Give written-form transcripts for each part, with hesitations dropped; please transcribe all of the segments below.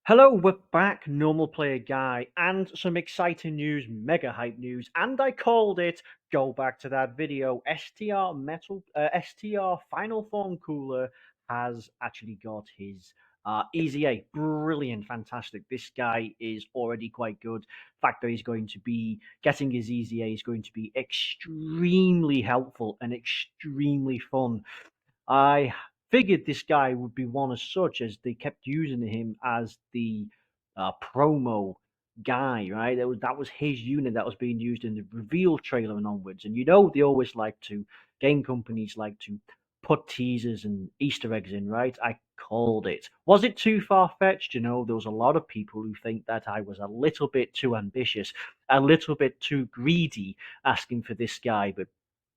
Hello, we're back, normal player guy, and some exciting news, mega hype news, and I called it. Go back to that video. STR Final Form Cooler has actually got his EZA. Brilliant, fantastic. This guy is already quite good. The fact that he's going to be getting his EZA is going to be extremely helpful and extremely fun. I figured this guy would be one as such, as they kept using him as the promo guy, right? That was his unit that was being used in the reveal trailer and onwards. And they always like to, game companies like to put teasers and Easter eggs in, right? I called it. Was it too far fetched? There was a lot of people who think that I was a little bit too ambitious, a little bit too greedy asking for this guy, but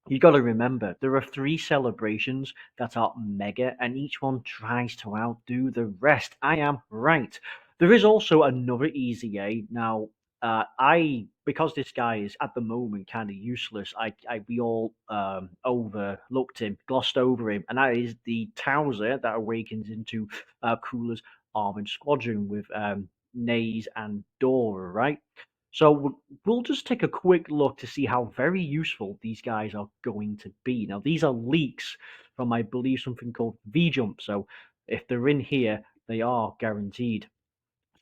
you got to remember there are three celebrations that are mega, and each one tries to outdo the rest. I am right. There is also another easy A. Now, I because this guy is at the moment kind of useless. We all overlooked him, glossed over him, and that is the Thouser that awakens into Cooler's armored squadron with Naze and Dora, right? So we'll just take a quick look to see how very useful these guys are going to be. Now, these are leaks from, I believe, something called VJump. So if they're in here, they are guaranteed.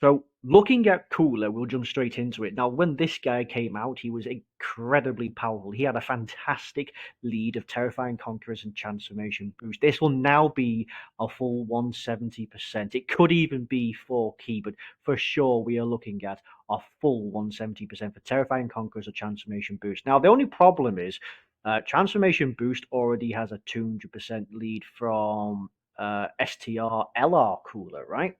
So looking at Cooler, we'll jump straight into it. Now, when this guy came out, he was incredibly powerful. He had a fantastic lead of Terrifying Conquerors and Transformation Boost. This will now be a full 170%. It could even be 4 key, but for sure we are looking at a full 170% for Terrifying Conquerors or Transformation Boost. Now, the only problem is Transformation Boost already has a 200% lead from STR LR Cooler, right?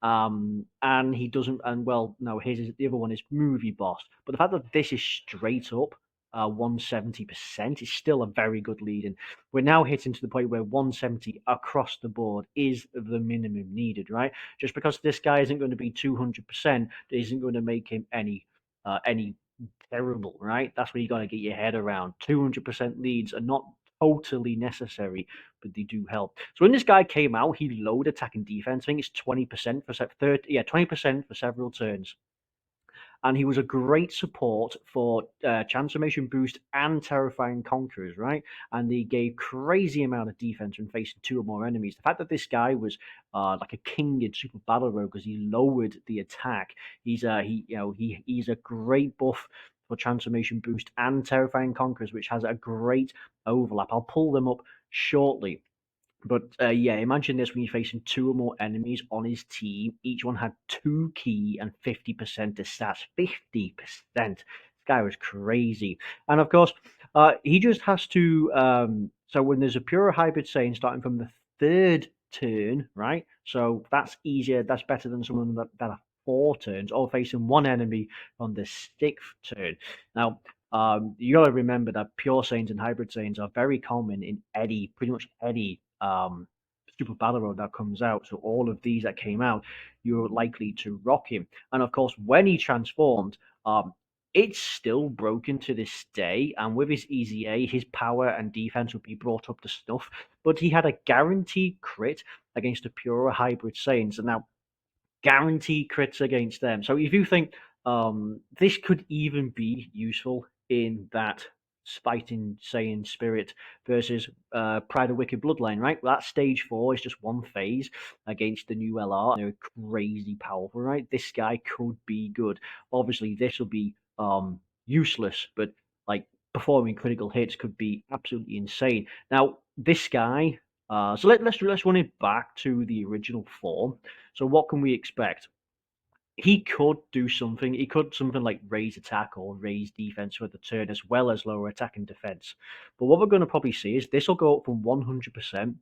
And he doesn't, and well, no, his is the other one is Movie Boss. But the fact that this is straight up 170% is still a very good lead. And we're now hitting to the point where 170 across the board is the minimum needed, right? Just because this guy isn't going to be 200%, it isn't going to make him any terrible, right? That's what you got to get your head around. 200% leads are not totally necessary, but they do help. So when this guy came out, he lowered attack and defense. I think it's 20% for 20% for several turns, and he was a great support for Transformation Boost and Terrifying Conquerors, right? And he gave crazy amount of defense when facing 2 or more enemies. The fact that this guy was like a king in Super Battle Road because he lowered the attack, he's a great buff for Transformation Boost and Terrifying Conquerors, which has a great overlap. I'll pull them up shortly. But yeah, imagine this when you're facing 2 or more enemies on his team. Each one had 2 key and 50% to stats. 50%. This guy was crazy. And of course, he just has to. So when there's a pure hybrid Saiyan starting from the 3rd turn, right? So that's easier. That's better than some of them that are 4 turns, or facing 1 enemy on the 6th turn. Now, you got to remember that pure Saiyans and hybrid Saiyans are very common in pretty much any Super Battle Road that comes out. So all of these that came out, you're likely to rock him. And of course, when he transformed, it's still broken to this day. And with his EZA, his power and defense would be brought up to snuff. But he had a guaranteed crit against the pure hybrid Saiyans. And now guaranteed crits against them. So if you think this could even be useful in that fighting Saiyan spirit versus Pride of Wicked Bloodline, right? Well, that stage 4 is just one phase against the new LR, and they're crazy powerful, right? This guy could be good. Obviously, this will be useless, but like performing critical hits could be absolutely insane. Now, this guy. So let's run it back to the original form. So what can we expect? He could do something. He could something like raise attack or raise defense for the turn as well as lower attack and defense. But what we're going to probably see is this will go up from 100%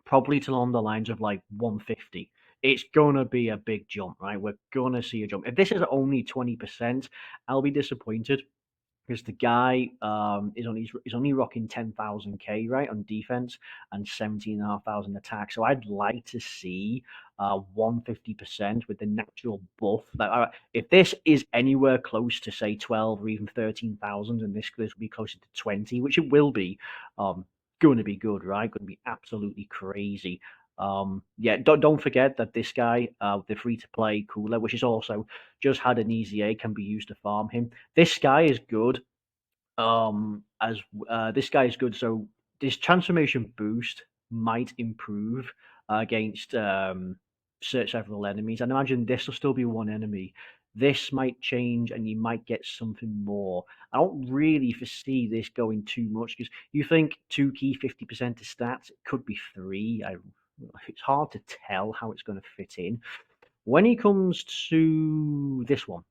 probably to along the lines of like 150. It's going to be a big jump, right? We're going to see a jump. If this is only 20%, I'll be disappointed because the guy is only rocking 10,000 K right on defense and 17,500 attack. So I'd like to see 150% with the natural buff. If this is anywhere close to say 12 or even 13,000, and this will be closer to 20, which it will be, going to be good, right? Going to be absolutely crazy. Yeah, don't forget that this guy, the free to play cooler, which is also just had an easy A, can be used to farm him. This guy is good. As This guy is good, so this transformation boost might improve against several enemies. And imagine this will still be one enemy. This might change, and you might get something more. I don't really foresee this going too much because you think two key 50% of stats. It could be three. It's hard to tell how it's going to fit in. When it comes to this one,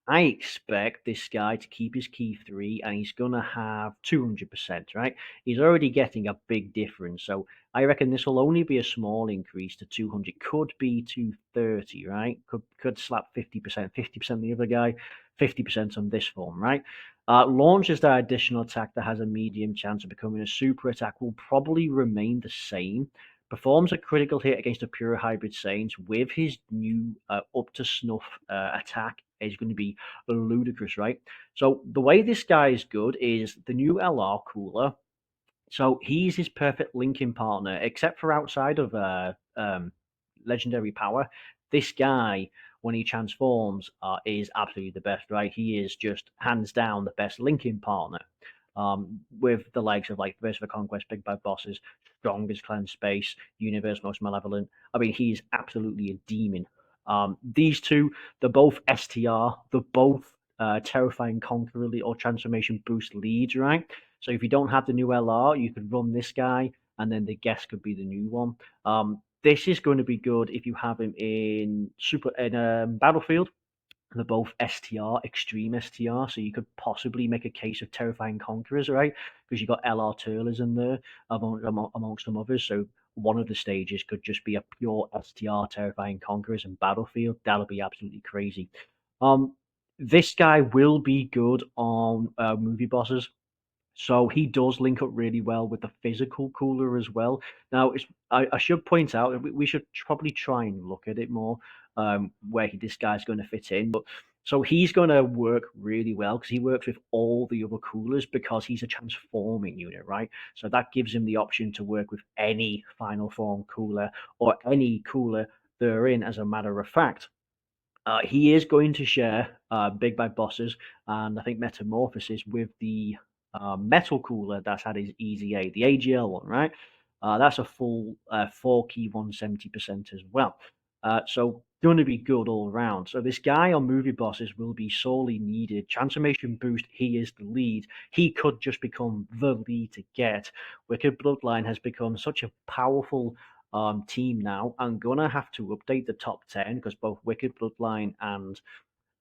I expect this guy to keep his key three and he's going to have 200%, right? He's already getting a big difference. So I reckon this will only be a small increase to 200. Could be 230, right? Could slap 50%, 50% the other guy, 50% on this form, right? Launches that additional attack that has a medium chance of becoming a super attack will probably remain the same. Performs a critical hit against a pure hybrid Saint with his new up to snuff attack is going to be ludicrous, right? So the way this guy is good is the new LR cooler. So he's his perfect linking partner, except for outside of legendary power. This guy, when he transforms, is absolutely the best, right? He is just hands down the best linking partner. With the likes of like Verse of the Conquest, Big Bad Bosses, Strongest Clan Space, Universe Most Malevolent. I mean, he's absolutely a demon. These two, they're both STR, they're both Terrifying Conqueror or Transformation Boost leads, right? So if you don't have the new LR, you could run this guy, and then the guest could be the new one. This is going to be good if you have him in Battlefield. They're both STR, extreme STR, so you could possibly make a case of Terrifying Conquerors, right? Because you got LR Turlers in there amongst some others. So one of the stages could just be a pure STR Terrifying Conquerors in Battlefield. That'll be absolutely crazy. Um, this guy will be good on movie bosses. So he does link up really well with the physical cooler as well. Now, I should point out that we should probably try and look at it more, where this guy's going to fit in. But so he's going to work really well because he works with all the other coolers because he's a transforming unit, right? So that gives him the option to work with any final form cooler or any cooler they're in, as a matter of fact. He is going to share Big Bad Bosses and I think Metamorphosis with the Metal Cooler that's had his Easy A, the AGL one, right? That's a full 4 key 170% as well. So going to be good all around. So this guy on movie bosses will be sorely needed. Transformation boost, he is the lead. He could just become the lead to get. Wicked Bloodline has become such a powerful team now. I'm gonna have to update the top 10 because both Wicked Bloodline and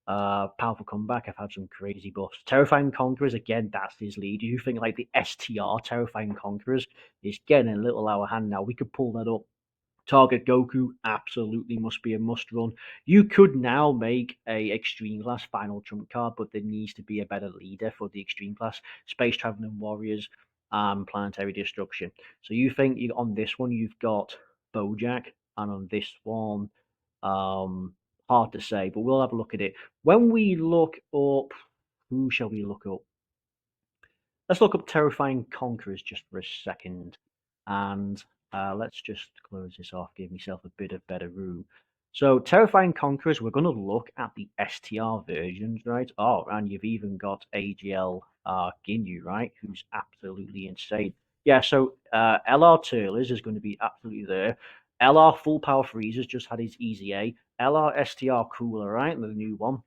Powerful Comeback have had some crazy buffs. Terrifying Conquerors, again, that's his lead. You think like the STR Terrifying Conquerors is getting a little out of hand now. We could pull that up. Target Goku absolutely must be a must run. You could now make a Extreme Class final trump card, but there needs to be a better leader for the Extreme Class. Space Traveling Warriors and Planetary Destruction. So you think on this one you've got Bojack, and on this one, um, hard to say, but we'll have a look at it. When we look up, who shall we look up? Let's look up Terrifying Conquerors just for a second. And let's just close this off, give myself a bit of better room. So, Terrifying Conquerors, we're going to look at the STR versions, right? Oh, and you've even got AGL Ginyu, right? Who's absolutely insane. Yeah, so LR Turles is going to be absolutely there. LR Full Power Freezers just had his Easy A. LR STR Cooler, right? The new one.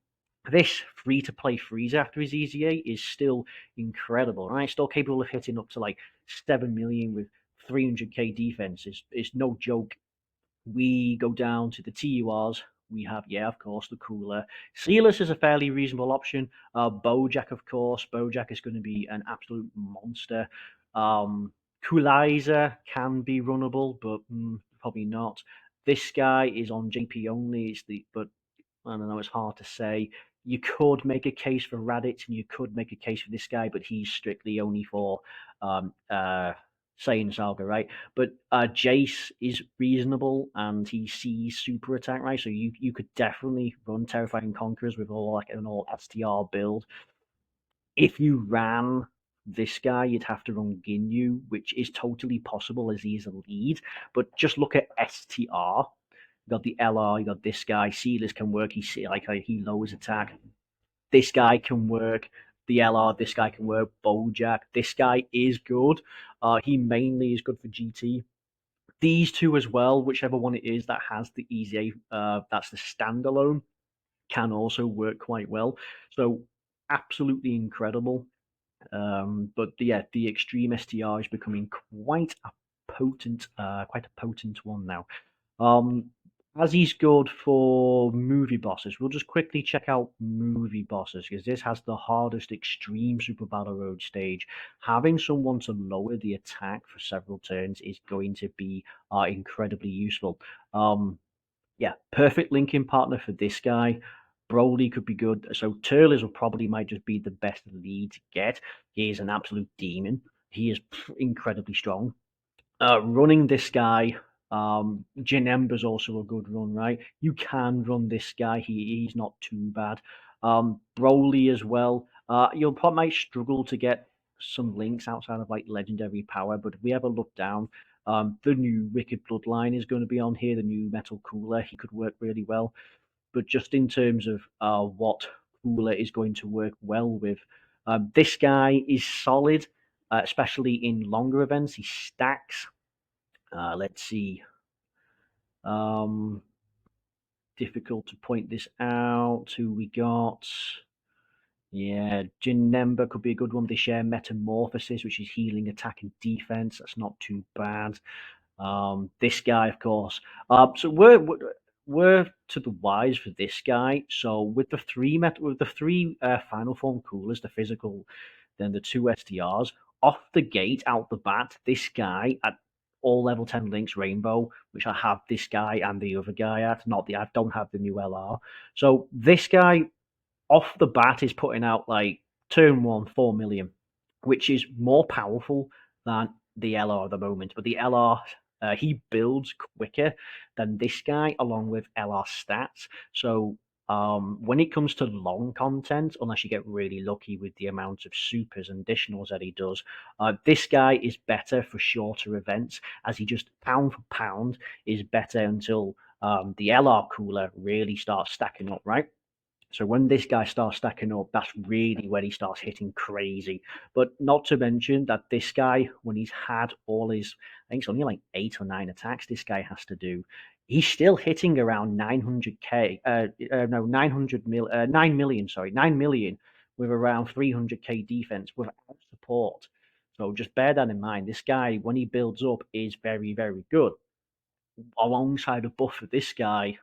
This free to play freezer after his EZA is still incredible, right? Still capable of hitting up to like 7 million with 300k defense. It's no joke. We go down to the TURs. We have, yeah, of course, the cooler. Sealess is a fairly reasonable option. Bojack, of course. Bojack is going to be an absolute monster. Coolizer can be runnable, but probably not. This guy is on JP only. But I don't know, it's hard to say. You could make a case for Raditz and you could make a case for this guy, but he's strictly only for um, uh, Saiyan Saga, right? But Jace is reasonable and he sees super attack, right? So you could definitely run Terrifying Conquerors with all like an all STR build. If you ran this guy, you'd have to run Ginyu, which is totally possible as he's a lead. But just look at STR. You got the LR, you got this guy. Sealers can work. He lowers attack. This guy can work. The LR, this guy can work. Bojack, this guy is good. He mainly is good for GT. These two as well, whichever one it is that has the easy, that's the standalone, can also work quite well. So absolutely incredible. But yeah, the extreme STR is becoming quite a potent one now. Um, as he's good for movie bosses, we'll just quickly check out movie bosses because this has the hardest extreme Super Battle Road stage. Having someone to lower the attack for several turns is going to be incredibly useful. Yeah, perfect linking partner for this guy. Broly could be good. So Turles will probably might just be the best lead to get. He is an absolute demon. He is incredibly strong. Running this guy, Janemba's also a good run, right? You can run this guy. He's not too bad. Broly as well. You'll probably might struggle to get some links outside of like legendary power, but if we ever look down, the new Wicked Bloodline is going to be on here. The new Metal Cooler, he could work really well. But just in terms of what Cooler is going to work well with, this guy is solid, especially in longer events. He stacks. Let's see. Um, Difficult to point this out. Who we got? Yeah, Janemba could be a good one. They share Metamorphosis, which is healing, attack, and defense. That's not too bad. This guy, of course. So we're to the wise for this guy. So with the three final form coolers, the physical, then the two SDRs off the gate, out the bat, this guy at all level 10 links rainbow, which I have this guy and the other guy at. Not the I don't have the new LR. So this guy off the bat is putting out like turn one 4 million, which is more powerful than the LR at the moment. But the LR, he builds quicker than this guy, along with LR stats. So when it comes to long content, unless you get really lucky with the amount of supers and additionals that he does, this guy is better for shorter events, as he just pound for pound is better until the LR cooler really starts stacking up, right? So when this guy starts stacking up, that's really when he starts hitting crazy. But not to mention that this guy, when he's had all his, I think it's only like 8 or 9 attacks this guy has to do, he's still hitting around 900k, no, 9 million, sorry, 9 million with around 300k defense without support. So just bear that in mind. This guy, when he builds up, is very, very good alongside a buff for this guy,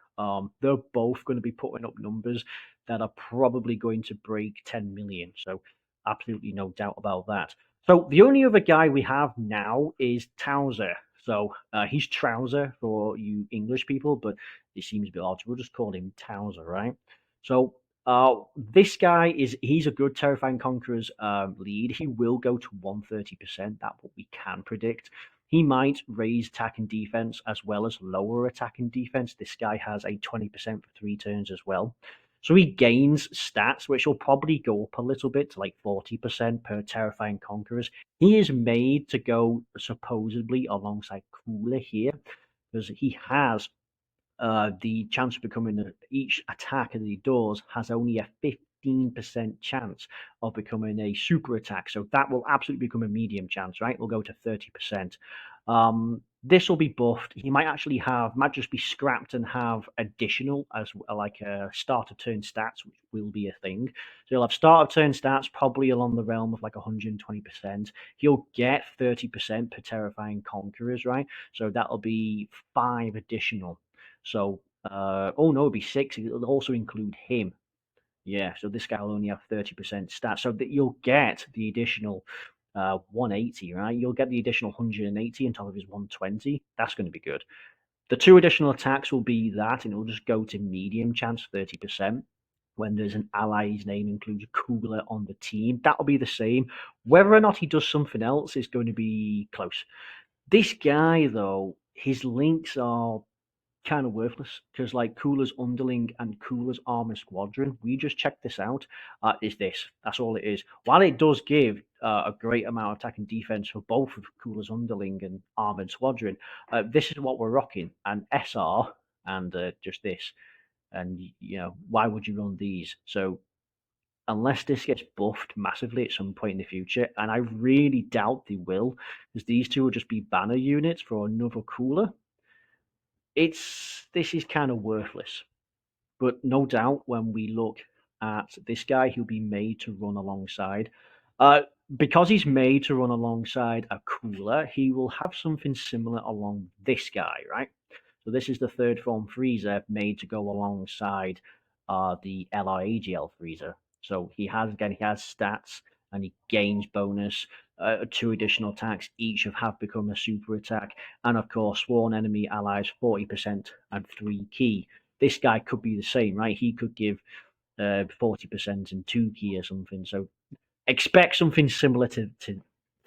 they're both going to be putting up numbers that are probably going to break 10 million. So, absolutely no doubt about that. So, the only other guy we have now is Thouser. So, he's Trouser for you English people, but it seems a bit odd. So we'll just call him Thouser, right? So, this guy he's a good Terrifying Conquerors lead. He will go to 130%. That's what we can predict. He might raise attack and defense as well as lower attack and defense. This guy has a 20% for 3 turns as well. So he gains stats, which will probably go up a little bit to like 40% per Terrifying Conquerors. He is made to go supposedly alongside Cooler here because he has the chance of becoming each attack that he does has only a 15% chance of becoming a super attack. So that will absolutely become a medium chance, right? It'll go to 30%. This will be buffed. He might just be scrapped and have additional as like a start of turn stats, which will be a thing. So he'll have start of turn stats probably along the realm of like 120%. He'll get 30% per Terrifying Conquerors, right? So that'll be 5 additional. So, oh no, it'd be 6. It'll also include him. Yeah, so this guy will only have 30% stats. So that you'll get the additional 180, right? You'll get the additional 180 on top of his 120. That's going to be good. The 2 additional attacks will be that, and it'll just go to medium chance, 30%. When there's an ally's name includes a cooler on the team, that'll be the same. Whether or not he does something else is going to be close. This guy, though, his links are kind of worthless because like Cooler's Underling and Cooler's Armor Squadron, we just checked this out. Is this? That's all it is. While it does give a great amount of attack and defense for both of Cooler's Underling and Armored Squadron, this is what we're rocking: an SR and just this. And you know, why would you run these? So unless this gets buffed massively at some point in the future, and I really doubt they will, because these two will just be banner units for another Cooler. This is kind of worthless. But no doubt when we look at this guy, he'll be made to run alongside. Uh, because he's made to run alongside a Cooler, he will have something similar along this guy, right? So this is the third form freezer made to go alongside the LRAGL freezer. So he has stats and he gains bonus, two additional attacks, each have become a super attack, and of course sworn enemy allies 40% and 3 key. This guy could be the same, right? He could give 40% and 2 key or something. So expect something similar to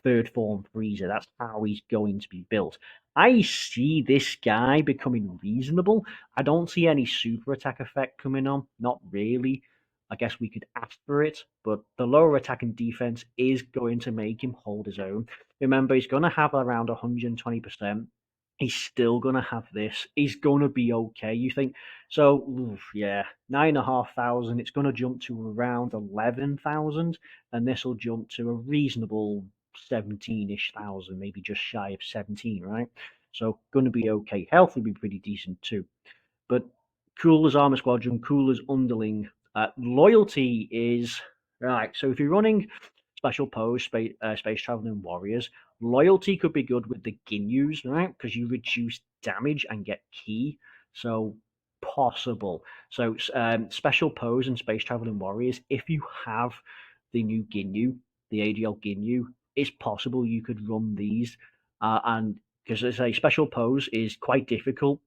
third form freezer. That's how he's going to be built. I see this guy becoming reasonable. I don't see any super attack effect coming on. Not really. I guess we could ask for it, but the lower attack and defense is going to make him hold his own. Remember, he's going to have around 120%. He's still going to have this. He's going to be okay. You think so? Oof, yeah, 9,500. It's going to jump to around 11,000, and this will jump to a reasonable 17-ish thousand, maybe just shy of 17, right? So going to be okay. Health will be pretty decent too. But Cooler's Armor Squadron, Cooler's Underling, loyalty is right. So if you're running special pose, space traveling warriors, loyalty could be good with the Ginyus, right? Because you reduce damage and get key. So possible. So special pose and space traveling warriors, if you have the new Ginyu, the AGL Ginyu, it's possible you could run these. And because as I say, special pose is quite difficult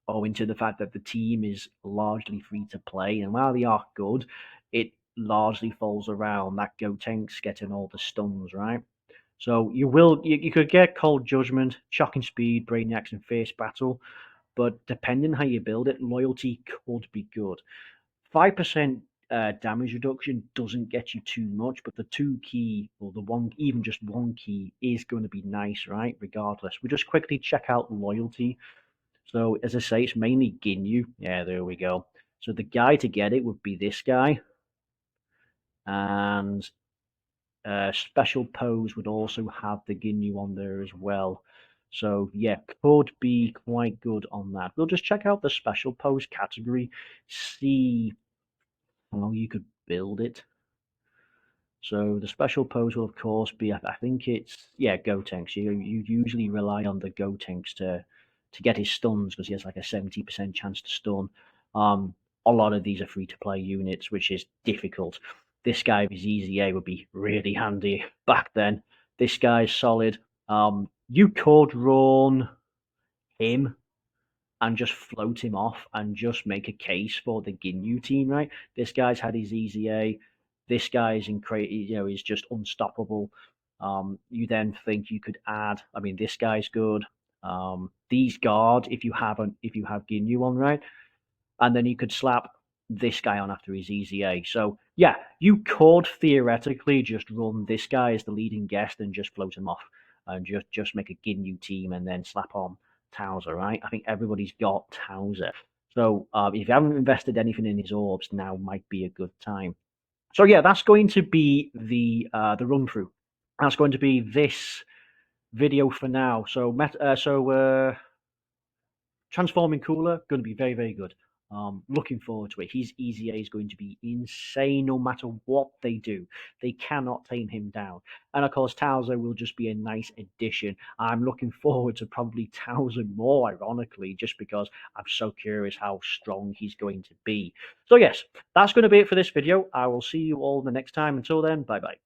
owing to the fact that the team is largely free to play. And while they are good, it largely falls around that Gotenks getting all the stuns, right? So you could get Cold Judgment, Shocking Speed, Brainiacs, and Fierce Battle, but depending how you build it, loyalty could be good. 5% damage reduction doesn't get you too much, but the 2 key or the one, even just 1 key, is going to be nice, right? Regardless, we just quickly check out loyalty. So as I say, it's mainly Ginyu. Yeah, there we go. So the guy to get it would be this guy, and special pose would also have the Ginyu on there as well. So yeah, could be quite good on that. We'll just check out the special pose category, see how you could build it. So the special pose will of course be, I think it's, yeah, Gotenks. You usually rely on the Gotenks to get his stuns because he has like a 70% chance to stun. A lot of these are free to play units, which is difficult. This guy with his easy A would be really handy back then. This guy's solid. You could run him and just float him off and just make a case for the Ginyu team, right? This guy's had his easy A. This guy's is just unstoppable. You then think you could add. I mean, this guy's good. These guard if you have Ginyu on, right? And then you could slap this guy on after his easy A. So yeah, you could theoretically just run this guy as the leading guest and just float him off and just make a Ginyu team and then slap on Thouser, right? I think everybody's got Thouser. So if you haven't invested anything in his orbs, now might be a good time. So yeah, that's going to be the run through. That's going to be this video for now. So transforming Cooler, going to be very, very good. Looking forward to it. His easy A is going to be insane no matter what they do. They cannot tame him down. And of course, Thouser will just be a nice addition. I'm looking forward to probably Thouser more, ironically, just because I'm so curious how strong he's going to be. So yes, that's going to be it for this video. I will see you all the next time. Until then, bye-bye.